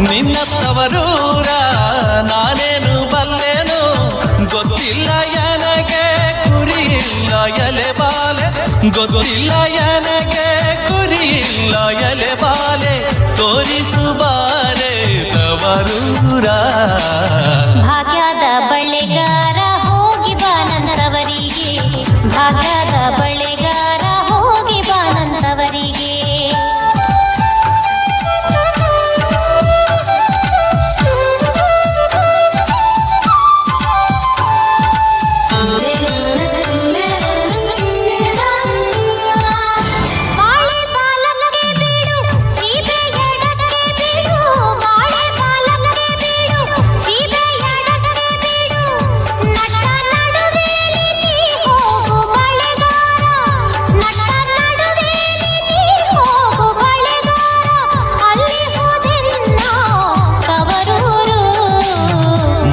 ನಿನ್ನ ತವರೂರ ನಾನೇನು ಬಲ್ಲೆನು ಗೊತ್ತಿಲ್ಲ ನನಗೆ ಕುರಿಯಿಲ್ಲ ಎಲೆ ಬಾಲೆ ಗೊತ್ತಿಲ್ಲ ನನಗೆ ಕುರಿಯಿಲ್ಲ ಎಲೆ ಬಾಲೆ ತೋರಿಸುಬಾರೆ ತವರೂರ ಭಾಗ್ಯದ ಬಳೆಗಾರ ಹೋಗಿ ಬಾ ನನ್ನವರಿಗೆ ಭಾಗ್ಯದ ಬಳೆಗಾರ ಹೋಗಿ ಬಾ ನನ್ನವರಿಗೆ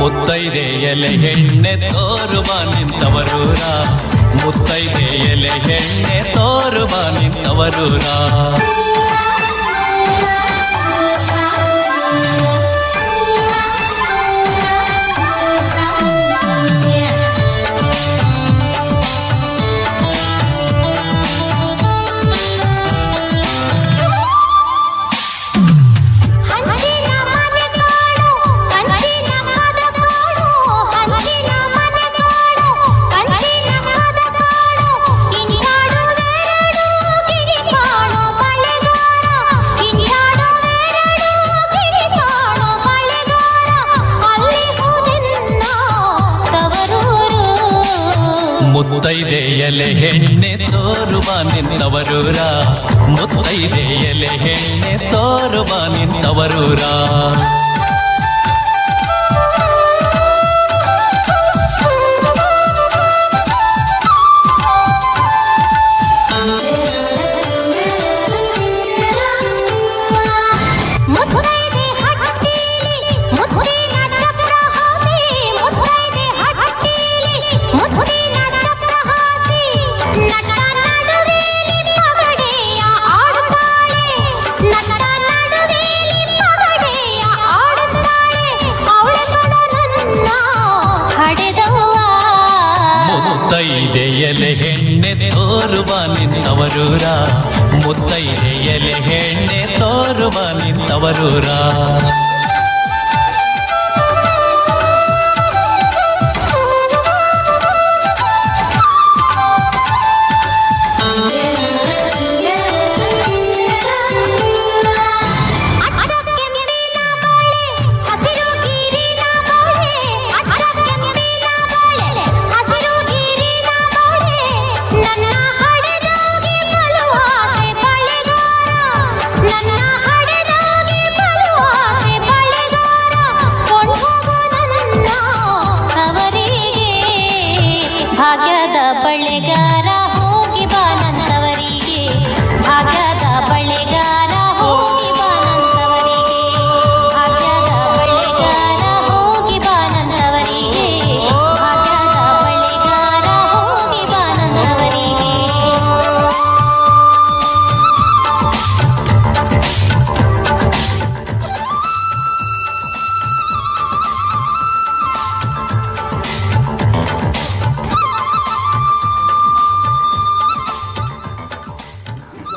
ಮುತ್ತೈದೆ ಎಲೆ ಹೆಣ್ಣೆ ತೋರುವ ನಿಂತವರೂರ ಮುತ್ತೈದೆ ಎಲೆ ಹೆಣ್ಣೆ ತೋರುವ ನಿಂತವರೂರ ಮುತ್ತೈದೆ ಎಲೆ ಹೆಣ್ಣೆ ತೋರುವ ನಿಂತವರೂರ ಮುತ್ತೈದೆ ಎಲೆ ಹೆಣ್ಣೆ ತೋರುವ ನಿಂತವರೂರ ಮುತ್ತೈದೆ ಎಲೆ ಹೆಣ್ಣೆ ತೋರುವ ನಿಂತವರೂರ ಮುತ್ತೈದೆ ಎಲೆ ಹೆಣ್ಣೆ ತೋರುವ ನಿಂತವರೂರ ಭಾಗ್ಯದ ಬಳೆಗಾರ